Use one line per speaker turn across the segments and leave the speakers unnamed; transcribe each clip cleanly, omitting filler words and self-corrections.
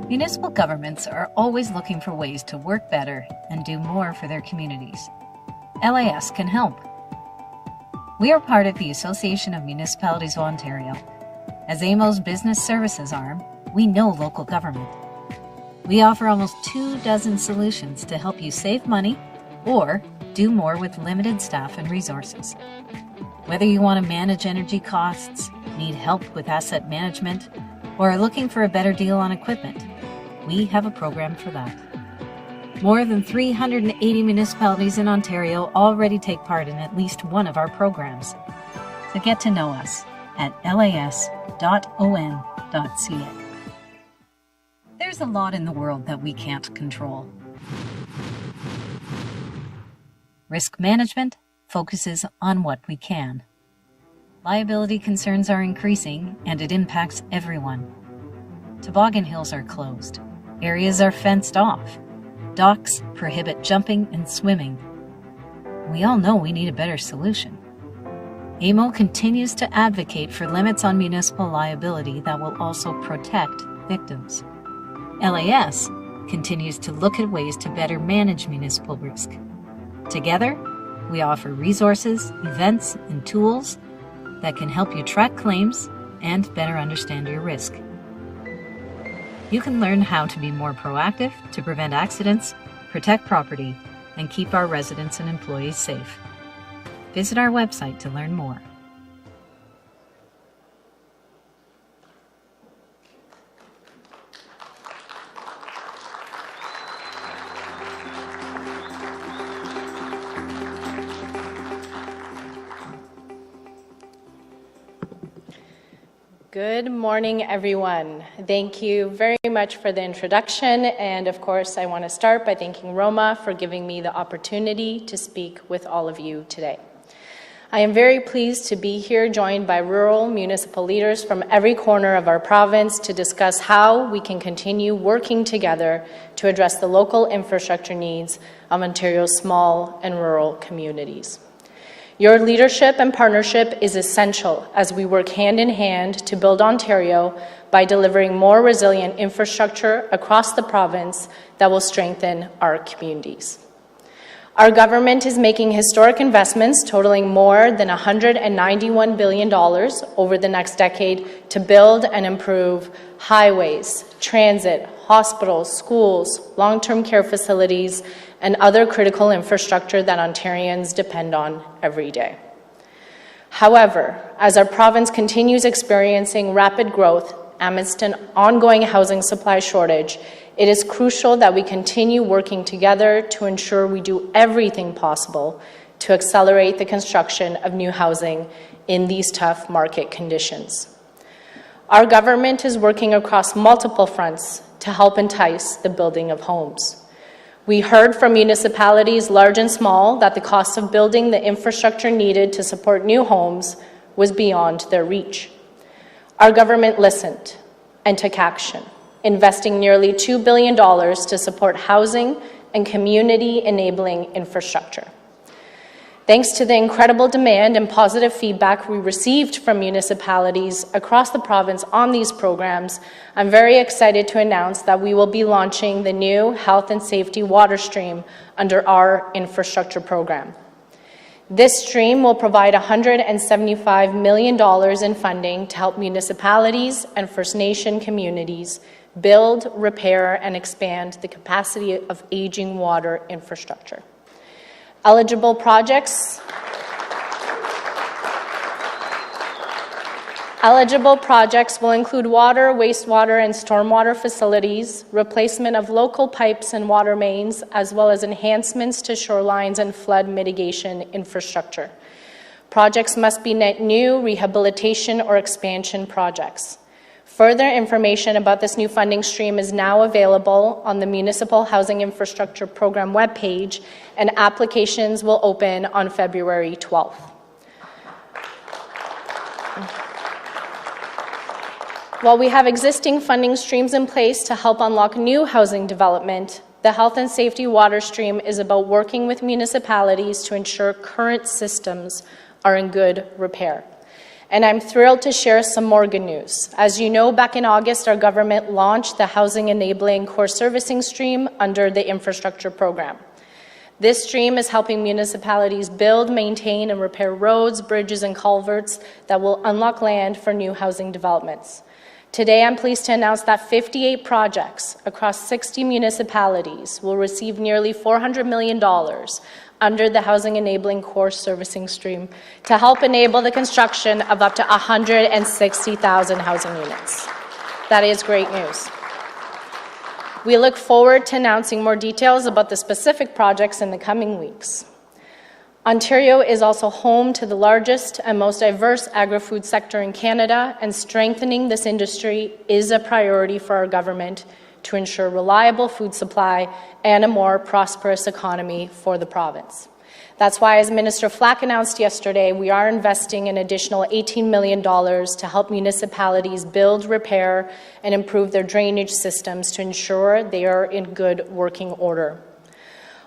Municipal governments are always looking for ways to work better and do more for their communities. LAS can help. We are part of the Association of Municipalities of Ontario. As AMO's business services arm, we know local government. We offer almost 24 solutions to help you save money or do more with limited staff and resources. Whether you want to manage energy costs, need help with asset management, or are looking for a better deal on equipment, we have a program for that. More than 380 municipalities in Ontario already take part in at least one of our programs. So get to know us at las.on.ca. There's a lot in the world that we can't control. Risk management focuses on what we can. Liability concerns are increasing, and it impacts everyone. Toboggan hills are closed. Areas are fenced off. Docks prohibit jumping and swimming. We all know we need a better solution. AMO continues to advocate for limits on municipal liability that will also protect victims. LAS continues to look at ways to better manage municipal risk. Together, we offer resources, events, and tools that can help you track claims and better understand your risk. You can learn how to be more proactive to prevent accidents, protect property, and keep our residents and employees safe. Visit our website to learn more.
Good morning, everyone. Thank you very much for the introduction, and of course, I want to start by thanking ROMA for giving me the opportunity to speak with all of you today. I am very pleased to be here joined by rural municipal leaders from every corner of our province to discuss how we can continue working together to address the local infrastructure needs of Ontario's small and rural communities. Your leadership and partnership is essential as we work hand in hand to build Ontario by delivering more resilient infrastructure across the province that will strengthen our communities. Our government is making historic investments totaling more than $191 billion over the next decade to build and improve highways, transit, hospitals, schools, long-term care facilities, and other critical infrastructure that Ontarians depend on every day. However, as our province continues experiencing rapid growth amidst an ongoing housing supply shortage, it is crucial that we continue working together to ensure we do everything possible to accelerate the construction of new housing in these tough market conditions. Our government is working across multiple fronts to help entice the building of homes. We heard from municipalities large and small that the cost of building the infrastructure needed to support new homes was beyond their reach. Our government listened and took action, investing nearly $2 billion to support housing and community-enabling infrastructure. Thanks to the incredible demand and positive feedback we received from municipalities across the province on these programs, I'm very excited to announce that we will be launching the new Health and Safety Water Stream under our infrastructure program. This stream will provide $175 million in funding to help municipalities and First Nation communities build, repair, and expand the capacity of aging water infrastructure. Eligible projects will include water, wastewater, and stormwater facilities, replacement of local pipes and water mains, as well as enhancements to shorelines and flood mitigation infrastructure. Projects must be net new, rehabilitation, or expansion projects. Further information about this new funding stream is now available on the Municipal Housing Infrastructure Program webpage, and applications will open on February 12th. While we have existing funding streams in place to help unlock new housing development, the Health and Safety Water Stream is about working with municipalities to ensure current systems are in good repair. And I'm thrilled to share some more good news. As you know, back in August, our government launched the Housing Enabling Core Servicing Stream under the Infrastructure Program. This stream is helping municipalities build, maintain, and repair roads, bridges, and culverts that will unlock land for new housing developments. Today, I'm pleased to announce that 58 projects across 60 municipalities will receive nearly $400 million under the Housing Enabling Core Servicing Stream to help enable the construction of up to 160,000 housing units. That is great news. We look forward to announcing more details about the specific projects in the coming weeks. Ontario is also home to the largest and most diverse agri-food sector in Canada, and strengthening this industry is a priority for our government to ensure reliable food supply and a more prosperous economy for the province. That's why, as Minister Flack announced yesterday, we are investing an additional $18 million to help municipalities build, repair, and improve their drainage systems to ensure they are in good working order.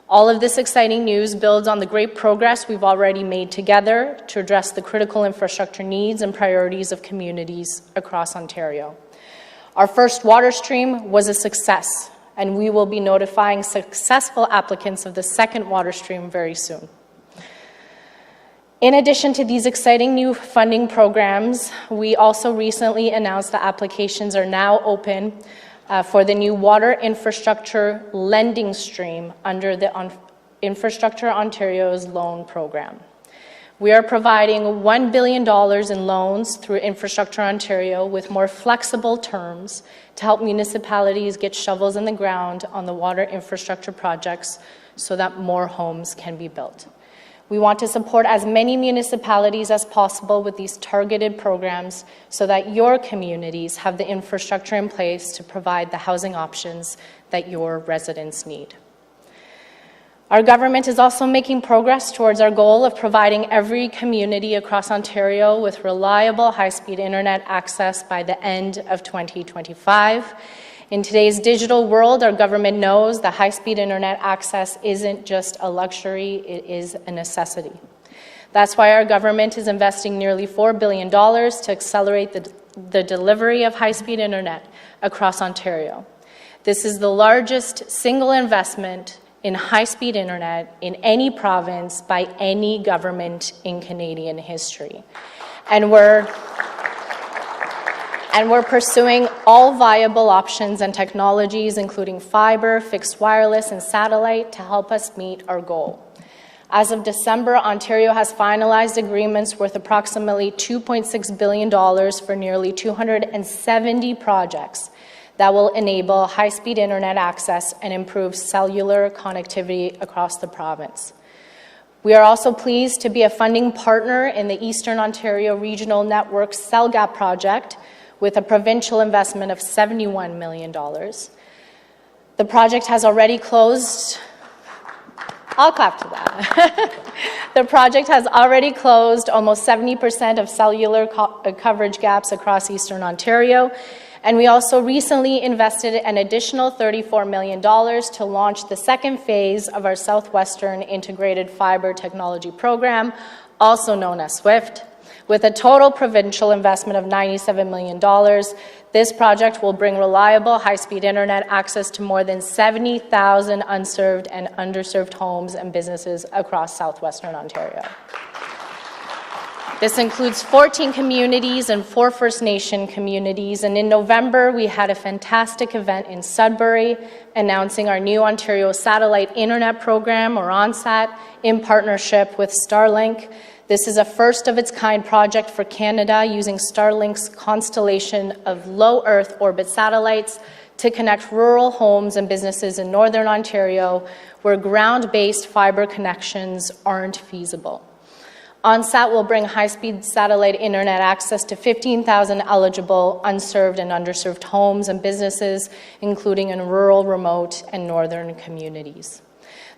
All of this exciting news builds on the great progress we've already made together to address the critical infrastructure needs and priorities of communities across Ontario. Our first water stream was a success, and we will be notifying successful applicants of the second water stream very soon. In addition to these exciting new funding programs, we also recently announced that applications are now open for the new water infrastructure lending stream under the Infrastructure Ontario's loan program. We are providing $1 billion in loans through Infrastructure Ontario with more flexible terms to help municipalities get shovels in the ground on the water infrastructure projects so that more homes can be built. We want to support as many municipalities as possible with these targeted programs so that your communities have the infrastructure in place to provide the housing options that your residents need. Our government is also making progress towards our goal of providing every community across Ontario with reliable high-speed internet access by the end of 2025. In today's digital world, our government knows that high-speed internet access isn't just a luxury, it is a necessity. That's why our government is investing nearly $4 billion to accelerate the delivery of high-speed internet across Ontario. This is the largest single investment in high-speed internet in any province by any government in Canadian history. And we're pursuing all viable options and technologies, including fiber, fixed wireless, and satellite, to help us meet our goal. As of December, Ontario has finalized agreements worth approximately $2.6 billion for nearly 270 projects that will enable high-speed internet access and improve cellular connectivity across the province. We are also pleased to be a funding partner in the Eastern Ontario Regional Network Cell Gap project with a provincial investment of $71 million. The project has already closed. I'll clap to that. The project has already closed almost 70% of cellular coverage gaps across Eastern Ontario. And we also recently invested an additional $34 million to launch the second phase of our Southwestern Integrated Fiber Technology Program, also known as SWIFT. With a total provincial investment of $97 million, this project will bring reliable high-speed internet access to more than 70,000 unserved and underserved homes and businesses across Southwestern Ontario. This includes 14 communities and 4 First Nation communities, and in November we had a fantastic event in Sudbury announcing our new Ontario Satellite Internet Program, or ONSAT, in partnership with Starlink. This is a first-of-its-kind project for Canada using Starlink's constellation of low Earth orbit satellites to connect rural homes and businesses in Northern Ontario where ground-based fiber connections aren't feasible. ONSAT will bring high-speed satellite internet access to 15,000 eligible, unserved and underserved homes and businesses, including in rural, remote, and northern communities.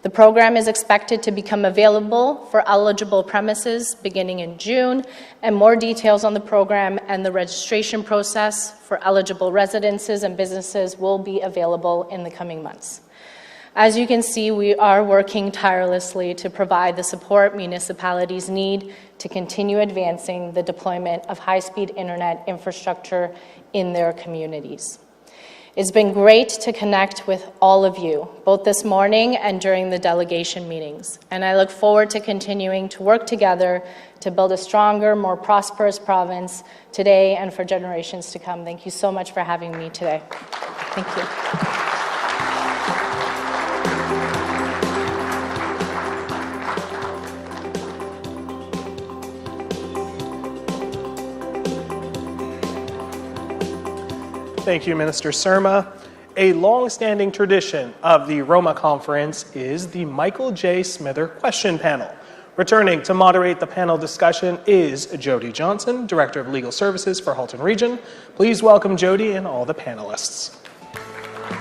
The program is expected to become available for eligible premises beginning in June, and more details on the program and the registration process for eligible residences and businesses will be available in the coming months. As you can see, we are working tirelessly to provide the support municipalities need to continue advancing the deployment of high-speed internet infrastructure in their communities. It's been great to connect with all of you, both this morning and during the delegation meetings, and I look forward to continuing to work together to build a stronger, more prosperous province today and for generations to come. Thank you so much for having me today. Thank you.
Thank you, Minister Surma. A long-standing tradition of the ROMA conference is the Michael J. Smither question panel. Returning to moderate the panel discussion is Jody Johnson, Director of Legal Services for Halton Region. Please welcome Jody and all the panelists.